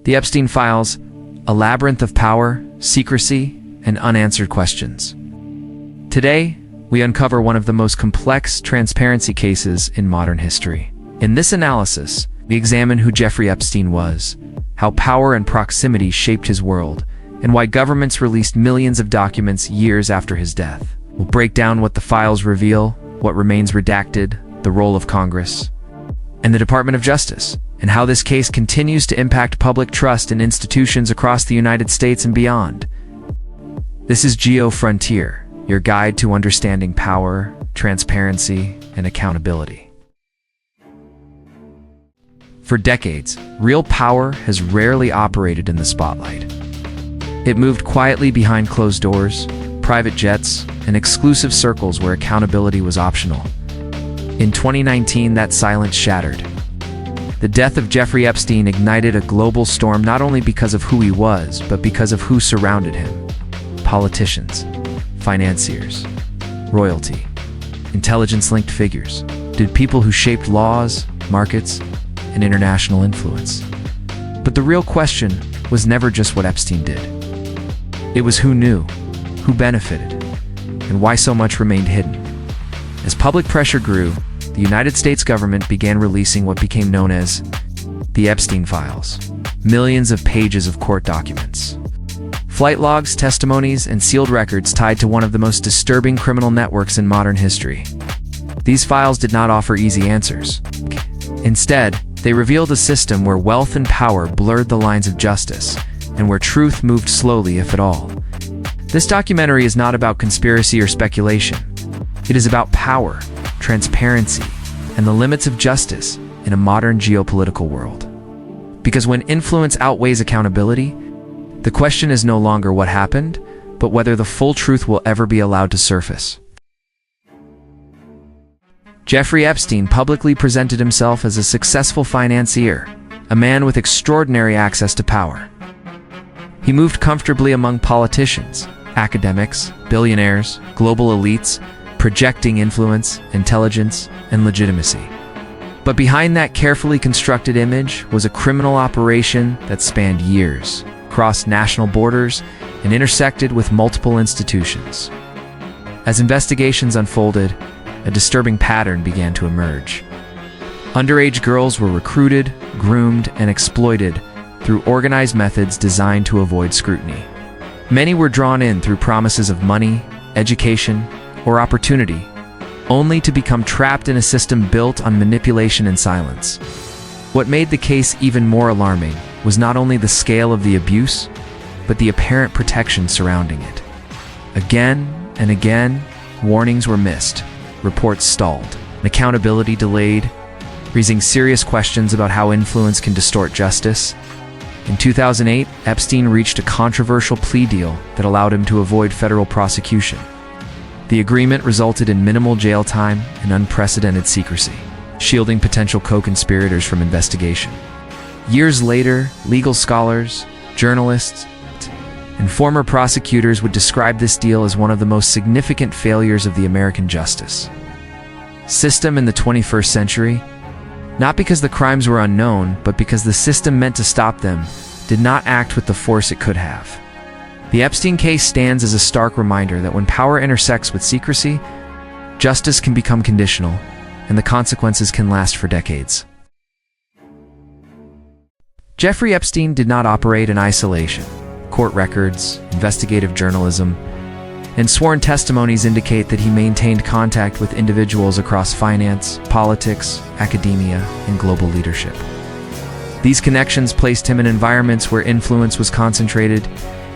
The Epstein Files, a labyrinth of power, secrecy, and unanswered questions. Today, we uncover one of the most complex transparency cases in modern history. In this analysis, we examine who Jeffrey Epstein was, how power and proximity shaped his world, and why governments released millions of documents years after his death. We'll break down what the files reveal, what remains redacted, the role of Congress, and the Department of Justice, and how this case continues to impact public trust in institutions across the United States and beyond. This is Geo Frontier, your guide to understanding power, transparency, and accountability. For decades, real power has rarely operated in the spotlight. It moved quietly behind closed doors, private jets, and exclusive circles where accountability was optional. In 2019, that silence shattered. The death of Jeffrey Epstein ignited a global storm not only because of who he was, but because of who surrounded him. Politicians, financiers, royalty, intelligence-linked figures, people who shaped laws, markets, and international influence. But the real question was never just what Epstein did. It was who knew, who benefited, and why so much remained hidden. As public pressure grew, the United States government began releasing what became known as the Epstein Files, millions of pages of court documents. Flight logs, testimonies, and sealed records tied to one of the most disturbing criminal networks in modern history. These files did not offer easy answers. Instead, they revealed a system where wealth and power blurred the lines of justice, and where truth moved slowly, if at all. This documentary is not about conspiracy or speculation. It is about power, transparency, and the limits of justice in a modern geopolitical world. Because when influence outweighs accountability, the question is no longer what happened, but whether the full truth will ever be allowed to surface. Jeffrey Epstein publicly presented himself as a successful financier, a man with extraordinary access to power. He moved comfortably among politicians, academics, billionaires, global elites, projecting influence, intelligence, and legitimacy. But behind that carefully constructed image was a criminal operation that spanned years, crossed national borders, and intersected with multiple institutions. As investigations unfolded, a disturbing pattern began to emerge. Underage girls were recruited, groomed, and exploited through organized methods designed to avoid scrutiny. Many were drawn in through promises of money, education, or opportunity, only to become trapped in a system built on manipulation and silence. What made the case even more alarming was not only the scale of the abuse, but the apparent protection surrounding it. Again and again, warnings were missed, reports stalled, and accountability delayed, raising serious questions about how influence can distort justice. In 2008, Epstein reached a controversial plea deal that allowed him to avoid federal prosecution. The agreement resulted in minimal jail time and unprecedented secrecy, shielding potential co-conspirators from investigation. Years later, legal scholars, journalists, and former prosecutors would describe this deal as one of the most significant failures of the American justice system in the 21st century. Not because the crimes were unknown, but because the system meant to stop them did not act with the force it could have. The Epstein case stands as a stark reminder that when power intersects with secrecy, justice can become conditional, and the consequences can last for decades. Jeffrey Epstein did not operate in isolation. Court records, investigative journalism, and sworn testimonies indicate that he maintained contact with individuals across finance, politics, academia, and global leadership. These connections placed him in environments where influence was concentrated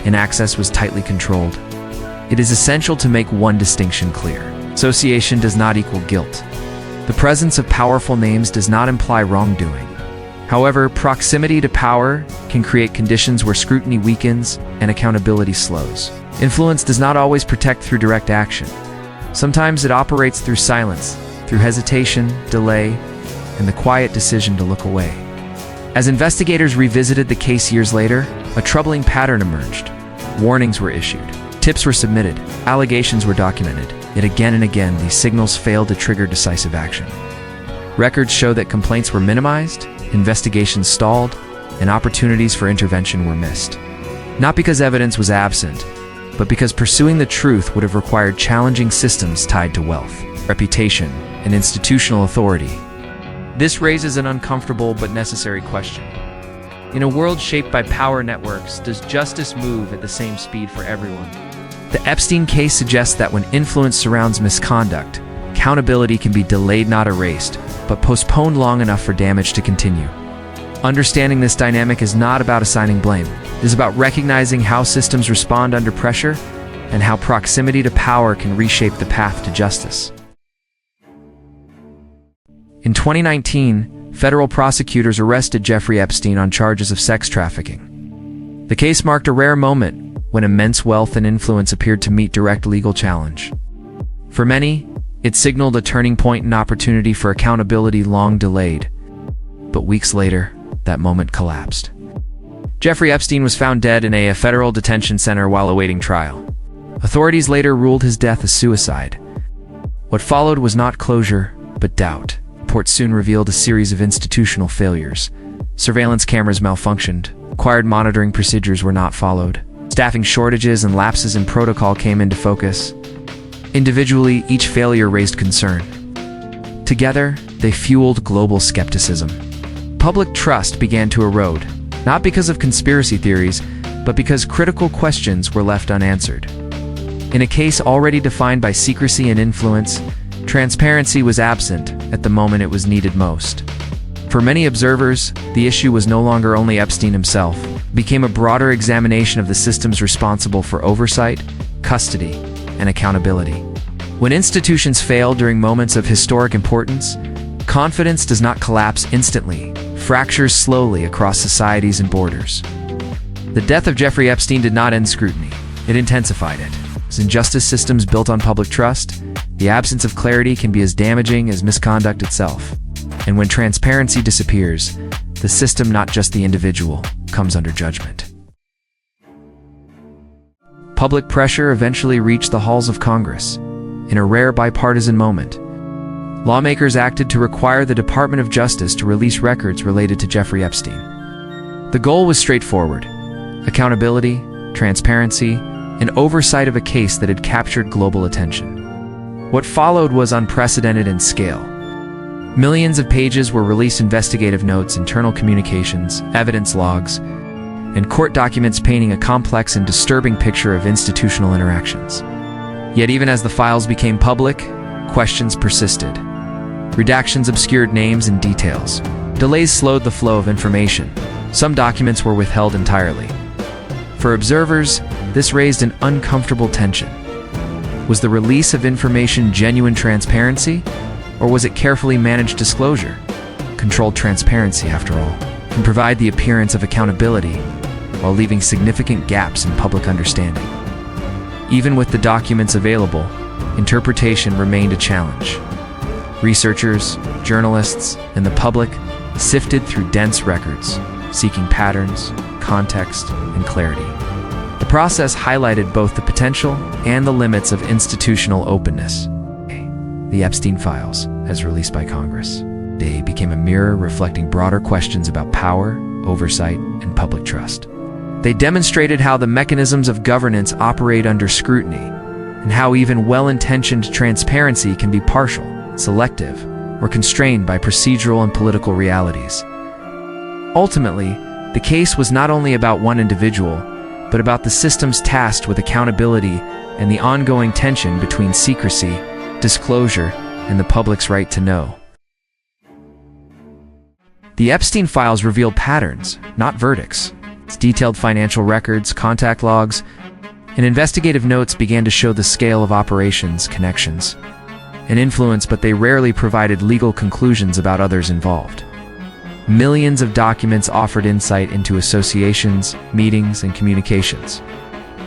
and access was tightly controlled. It is essential to make one distinction clear. Association does not equal guilt. The presence of powerful names does not imply wrongdoing. However, proximity to power can create conditions where scrutiny weakens and accountability slows. Influence does not always protect through direct action. Sometimes it operates through silence, through hesitation, delay, and the quiet decision to look away. As investigators revisited the case years later, a troubling pattern emerged. Warnings were issued, tips were submitted, allegations were documented, yet again and again these signals failed to trigger decisive action. Records show that complaints were minimized, investigations stalled, and opportunities for intervention were missed. Not because evidence was absent, but because pursuing the truth would have required challenging systems tied to wealth, reputation, and institutional authority. This raises an uncomfortable but necessary question. In a world shaped by power networks, does justice move at the same speed for everyone? The Epstein case suggests that when influence surrounds misconduct, accountability can be delayed, not erased, but postponed long enough for damage to continue. Understanding this dynamic is not about assigning blame. It is about recognizing how systems respond under pressure and how proximity to power can reshape the path to justice. In 2019, federal prosecutors arrested Jeffrey Epstein on charges of sex trafficking. The case marked a rare moment when immense wealth and influence appeared to meet direct legal challenge. For many, it signaled a turning point and opportunity for accountability long delayed. But weeks later, that moment collapsed. Jeffrey Epstein was found dead in a federal detention center while awaiting trial. Authorities later ruled his death a suicide. What followed was not closure, but doubt. Reports soon revealed a series of institutional failures. Surveillance cameras malfunctioned, required monitoring procedures were not followed, staffing shortages and lapses in protocol came into focus. Individually, each failure raised concern. Together, they fueled global skepticism. Public trust began to erode, not because of conspiracy theories, but because critical questions were left unanswered. In a case already defined by secrecy and influence, transparency was absent at the moment it was needed most. For many observers, the issue was no longer only Epstein himself. It became a broader examination of the systems responsible for oversight, custody, and accountability. When institutions fail during moments of historic importance, confidence does not collapse instantly, fractures slowly across societies and borders. The death of Jeffrey Epstein did not end scrutiny, it intensified it. As injustice systems built on public trust, the absence of clarity can be as damaging as misconduct itself. And when transparency disappears, the system, not just the individual, comes under judgment. Public pressure eventually reached the halls of Congress. In a rare bipartisan moment, lawmakers acted to require the Department of Justice to release records related to Jeffrey Epstein. The goal was straightforward: accountability, transparency, and oversight of a case that had captured global attention. What followed was unprecedented in scale. Millions of pages were released: investigative notes, internal communications, evidence logs, and court documents painting a complex and disturbing picture of institutional interactions. Yet even as the files became public, questions persisted. Redactions obscured names and details. Delays slowed the flow of information. Some documents were withheld entirely. For observers, this raised an uncomfortable tension. Was the release of information genuine transparency, or was it carefully managed disclosure? Controlled transparency, after all, can provide the appearance of accountability while leaving significant gaps in public understanding. Even with the documents available, interpretation remained a challenge. Researchers, journalists, and the public sifted through dense records, seeking patterns, context, and clarity. The process highlighted both the potential and the limits of institutional openness. The Epstein Files, as released by Congress, they became a mirror reflecting broader questions about power, oversight, and public trust. They demonstrated how the mechanisms of governance operate under scrutiny, and how even well-intentioned transparency can be partial, selective, or constrained by procedural and political realities. Ultimately, the case was not only about one individual, but about the systems tasked with accountability and the ongoing tension between secrecy, disclosure, and the public's right to know. The Epstein Files revealed patterns, not verdicts. Its detailed financial records, contact logs, and investigative notes began to show the scale of operations, connections, and influence, but they rarely provided legal conclusions about others involved. Millions of documents offered insight into associations, meetings, and communications.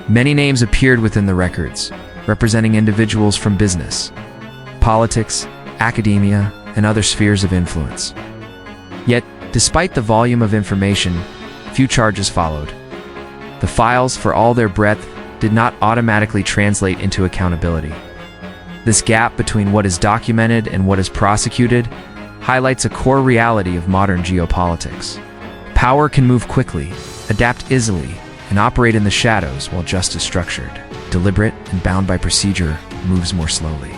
Many names appeared within the records, representing individuals from business, politics, academia, and other spheres of influence. Yet, despite the volume of information, few charges followed. The files, for all their breadth, did not automatically translate into accountability. This gap between what is documented and what is prosecuted highlights a core reality of modern geopolitics. Power can move quickly, adapt easily, and operate in the shadows, while justice, structured, deliberate, and bound by procedure, moves more slowly.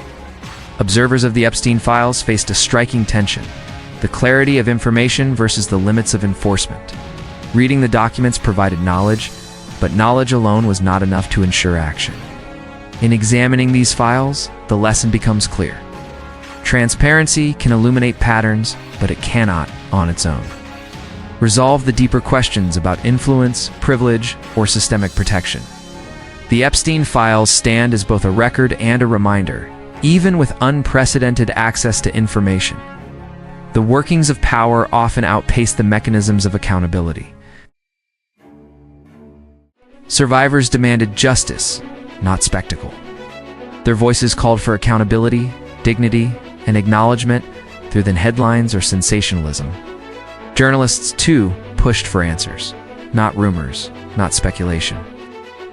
Observers of the Epstein Files faced a striking tension: the clarity of information versus the limits of enforcement. Reading the documents provided knowledge, but knowledge alone was not enough to ensure action. In examining these files, the lesson becomes clear. Transparency can illuminate patterns, but it cannot, on its own, resolve the deeper questions about influence, privilege, or systemic protection. The Epstein Files stand as both a record and a reminder. Even with unprecedented access to information, the workings of power often outpace the mechanisms of accountability. Survivors demanded justice, not spectacle. Their voices called for accountability, dignity, and acknowledgement rather than headlines or sensationalism. Journalists, too, pushed for answers, not rumors, not speculation,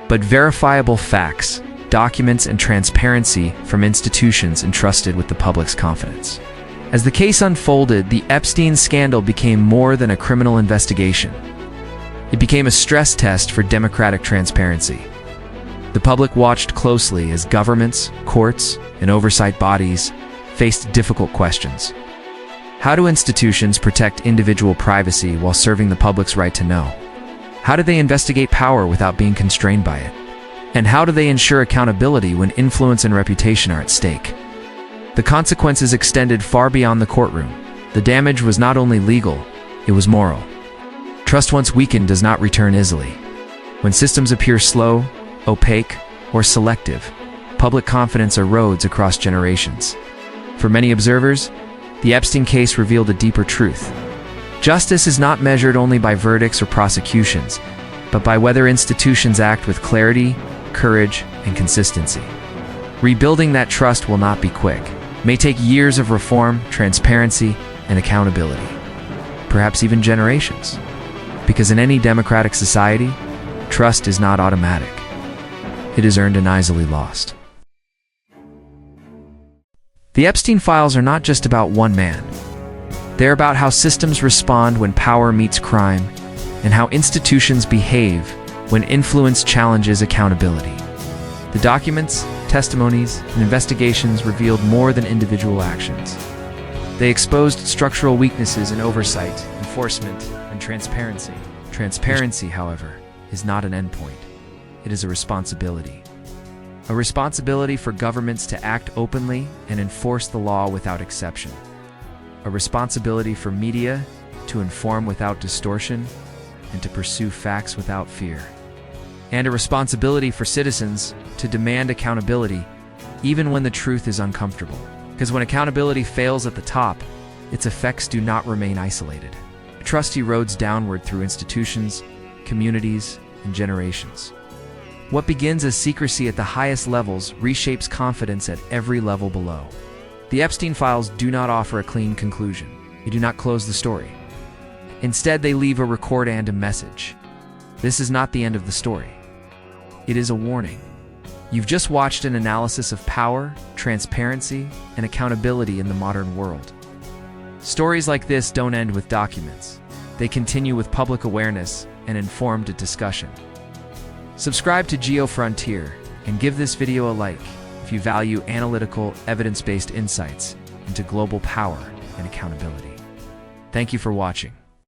but verifiable facts, documents, and transparency from institutions entrusted with the public's confidence. As the case unfolded, the Epstein scandal became more than a criminal investigation. It became a stress test for democratic transparency. The public watched closely as governments, courts, and oversight bodies faced difficult questions. How do institutions protect individual privacy while serving the public's right to know? How do they investigate power without being constrained by it? And how do they ensure accountability when influence and reputation are at stake? The consequences extended far beyond the courtroom. The damage was not only legal, it was moral. Trust once weakened does not return easily. When systems appear slow, opaque, or selective, public confidence erodes across generations. For many observers, the Epstein case revealed a deeper truth. Justice is not measured only by verdicts or prosecutions, but by whether institutions act with clarity, courage, and consistency. Rebuilding that trust will not be quick. It may take years of reform, transparency, and accountability, perhaps even generations. Because in any democratic society, trust is not automatic. It is earned and easily lost. The Epstein Files are not just about one man. They're about how systems respond when power meets crime, and how institutions behave when influence challenges accountability. The documents, testimonies, and investigations revealed more than individual actions. They exposed structural weaknesses in oversight, enforcement, and transparency. Transparency, however, is not an endpoint. It is a responsibility. A responsibility for governments to act openly and enforce the law without exception. A responsibility for media to inform without distortion and to pursue facts without fear. And a responsibility for citizens to demand accountability even when the truth is uncomfortable. Because when accountability fails at the top, its effects do not remain isolated. Trust erodes downward through institutions, communities, and generations. What begins as secrecy at the highest levels reshapes confidence at every level below. The Epstein Files do not offer a clean conclusion. They do not close the story. Instead, they leave a record and a message. This is not the end of the story. It is a warning. You've just watched an analysis of power, transparency, and accountability in the modern world. Stories like this don't end with documents. They continue with public awareness and informed discussion. Subscribe to Geo Frontier and give this video a like if you value analytical, evidence-based insights into global power and accountability. Thank you for watching.